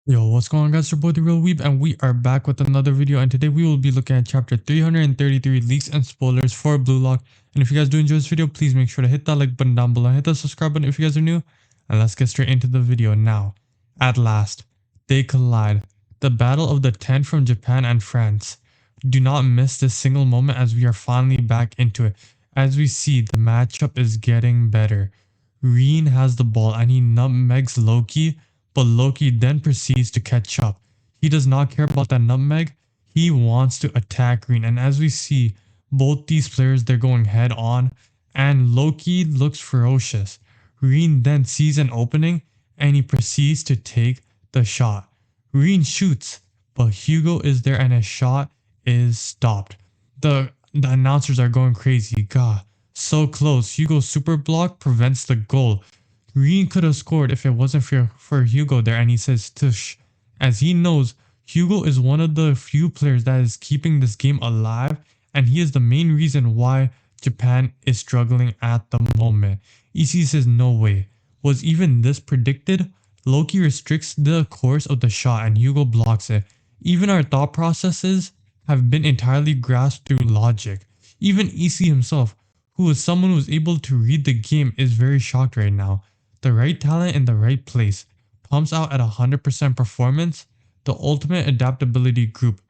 Yo, what's going on, guys? It's your boy The Real Weeb, and we are back with another video. And today we will be looking at chapter 333, leaks and spoilers for Blue Lock. And if you guys do enjoy this video, please make sure to hit that like button down below, hit that subscribe button if you guys are new, and let's get straight into the video now. At last, they collide. The battle of the 10 from Japan and France. Do not miss this single moment as we are finally back into it. As we see, the matchup is getting better. Reen has the ball and he nutmegs Loki, but Loki then proceeds to catch up. He does not care about that nutmeg. He wants to attack Reen, and as we see, both these players, they're going head on, and Loki looks ferocious. Reen then sees an opening and he proceeds to take the shot. Reen shoots, but Hugo is there and his shot is stopped. The announcers are going crazy. God, so close. Hugo's super block prevents the goal. Reen could have scored if it wasn't for Hugo there, and he says tush, as he knows Hugo is one of the few players that is keeping this game alive, and he is the main reason why Japan is struggling at the moment. EC says no way. Was even this predicted? Loki restricts the course of the shot and Hugo blocks it. Even our thought processes have been entirely grasped through logic. Even EC himself, who is someone who is able to read the game, is very shocked right now. The right talent in the right place. Pumps out at 100% performance. The ultimate adaptability group.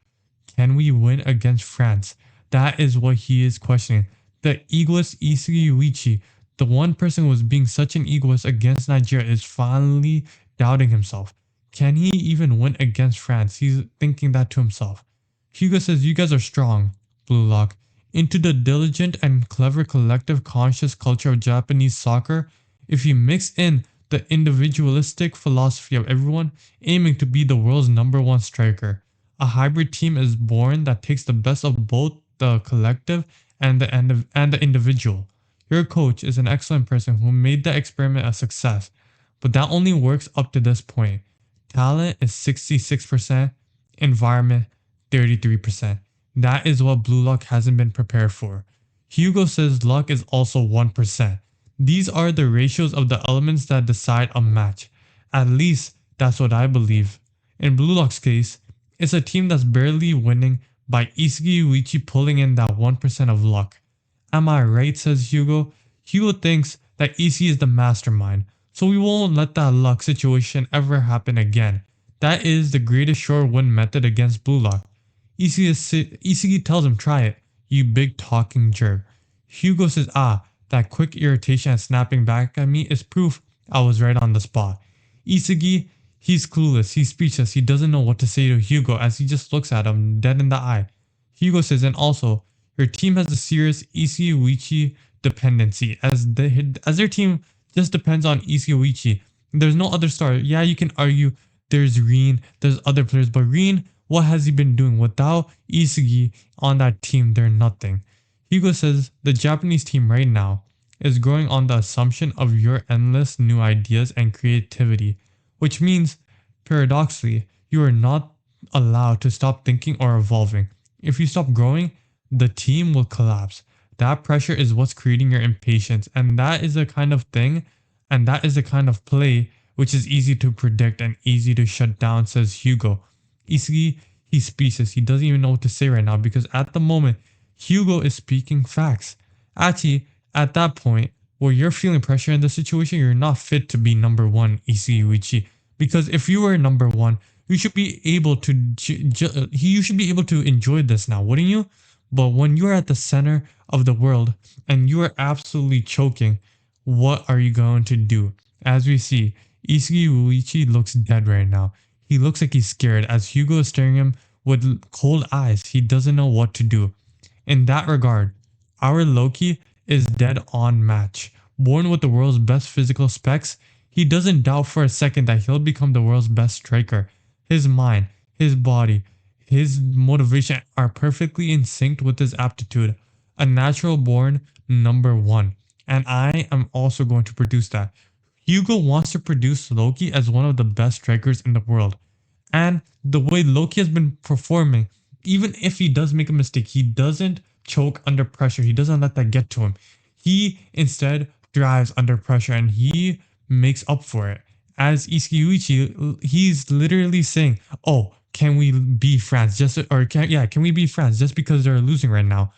Can we win against France? That is what he is questioning. The egoist Isagi, the one person who was being such an egoist against Nigeria, is finally doubting himself. Can he even win against France? He's thinking that to himself. Hugo says, you guys are strong, Blue Lock. Into the diligent and clever collective conscious culture of Japanese soccer, if you mix in the individualistic philosophy of everyone aiming to be the world's #1 striker, a hybrid team is born that takes the best of both the collective and the individual. Your coach is an excellent person who made the experiment a success, but that only works up to this point. Talent is 66%, environment 33%. That is what Blue Lock hasn't been prepared for. Hugo says luck is also 1%. These are the ratios of the elements that decide a match. At least that's what I believe. In Blue Lock's case, it's a team that's barely winning by isagi pulling in that 1% of luck. Am I right, says Hugo. Hugo thinks that EC is the mastermind, so we won't let that luck situation ever happen again. That is the greatest sure win method against Blue Lock. Isagi tells him, try it, you big talking jerk. Hugo says, that quick irritation and snapping back at me is proof I was right on the spot. Isagi, he's clueless, he's speechless, he doesn't know what to say to Hugo as he just looks at him dead in the eye. Hugo says, and also, your team has a serious Isagi dependency as their team just depends on Isagi. There's no other star. Yeah, you can argue there's Reen, there's other players, but Reen, what has he been doing? Without Isagi on that team, they're nothing. Hugo says the Japanese team right now is growing on the assumption of your endless new ideas and creativity, which means, paradoxically, you are not allowed to stop thinking or evolving. If you stop growing, the team will collapse. That pressure is what's creating your impatience, and that is the kind of thing, and that is the kind of play which is easy to predict and easy to shut down, says Hugo. Isagi, he's speechless. He doesn't even know what to say right now because at the moment, Hugo is speaking facts. Actually, at that point, where you're feeling pressure in the situation, you're not fit to be #1 Isagi. Because if you were #1, you should be able to enjoy this now, wouldn't you? But when you're at the center of the world and you are absolutely choking, what are you going to do? As we see, Isagi looks dead right now. He looks like he's scared as Hugo is staring him with cold eyes. He doesn't know what to do. In that regard, our Loki is dead on match. Born with the world's best physical specs, he doesn't doubt for a second that he'll become the world's best striker. His mind, his body, his motivation are perfectly in sync with his aptitude. A natural born #1. And I am also going to produce that. Hugo wants to produce Loki as one of the best strikers in the world. And the way Loki has been performing, even if he does make a mistake, he doesn't choke under pressure. He doesn't let that get to him. He instead thrives under pressure and he makes up for it. as Iskiuichi, he's literally saying, "Oh, can we be friends? Can we be friends just because they're losing right now?"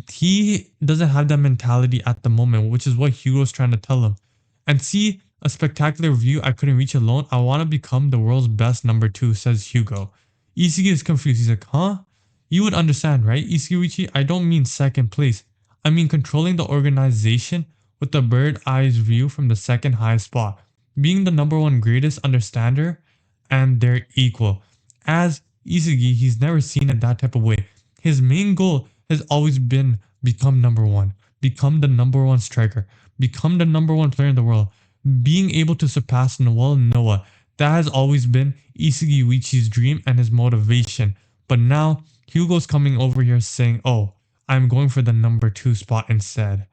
He doesn't have that mentality at the moment, which is what Hugo's trying to tell him. And see, a spectacular view I couldn't reach alone. I want to become the world's best number two, says Hugo. Isigi is confused. He's like, huh? You would understand, right, Iskiuichi? I don't mean second place. I mean controlling the organization with a bird eye's view from the second highest spot. Being the number one greatest understander and their equal. As Isagi, he's never seen it that type of way. His main goal has always been become number one, become the number one striker, become the number one player in the world, being able to surpass Noel Noah. That has always been Isagi Uichi's dream and his motivation. But now Hugo's coming over here saying, "Oh, I'm going for the number two spot instead."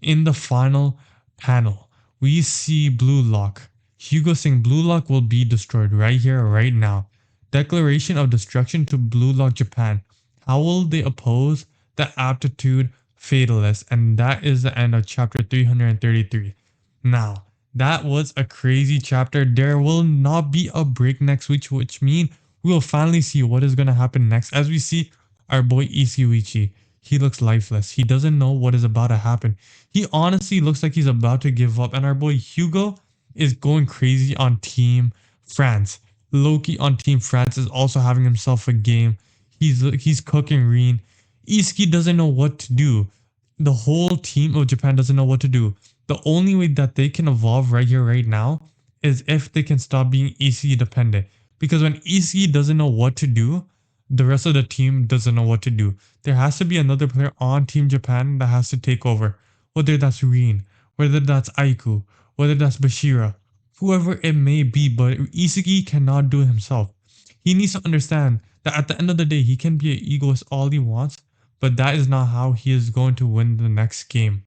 In the final panel, we see Blue Lock. Hugo saying Blue Lock will be destroyed right here, right now. Declaration of destruction to Blue Lock Japan. How will they oppose the aptitude fatalist? And that is the end of chapter 333. Now, that was a crazy chapter. There will not be a break next week, which means we will finally see what is going to happen next. As we see our boy Iskiuichi, he looks lifeless. He doesn't know what is about to happen. He honestly looks like he's about to give up. And our boy Hugo is going crazy on Team France. Loki on Team France is also having himself a game. He's cooking Reen. Iski doesn't know what to do. The whole team of Japan doesn't know what to do. The only way that they can evolve right here, right now, is if they can stop being EC dependent. Because when EC doesn't know what to do, the rest of the team doesn't know what to do. There has to be another player on Team Japan that has to take over. Whether that's Reen, whether that's Aiku, whether that's Bashira, whoever it may be, but Isagi cannot do it himself. He needs to understand that at the end of the day, he can be an egoist all he wants, but that is not how he is going to win the next game.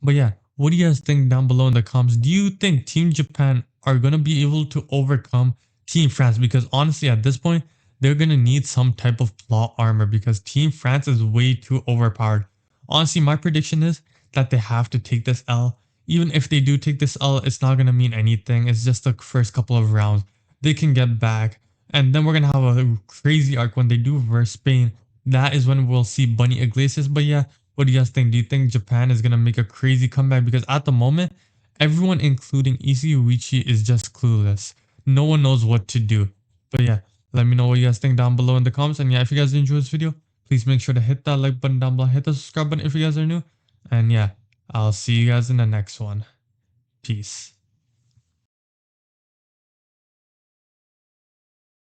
But yeah, what do you guys think down below in the comments? Do you think Team Japan are going to be able to overcome Team France? Because honestly, at this point, they're going to need some type of plot armor because Team France is way too overpowered. Honestly, my prediction is that they have to take this L. Even if they do take this L, it's not going to mean anything. It's just the first couple of rounds. They can get back. And then we're going to have a crazy arc when they do verse Spain. That is when we'll see Bunny Iglesias. But yeah, what do you guys think? Do you think Japan is going to make a crazy comeback? Because at the moment, everyone, including Ichiichi, is just clueless. No one knows what to do. But yeah, let me know what you guys think down below in the comments. And yeah, if you guys enjoyed this video, please make sure to hit that like button down below. Hit the subscribe button if you guys are new. And yeah, I'll see you guys in the next one. Peace.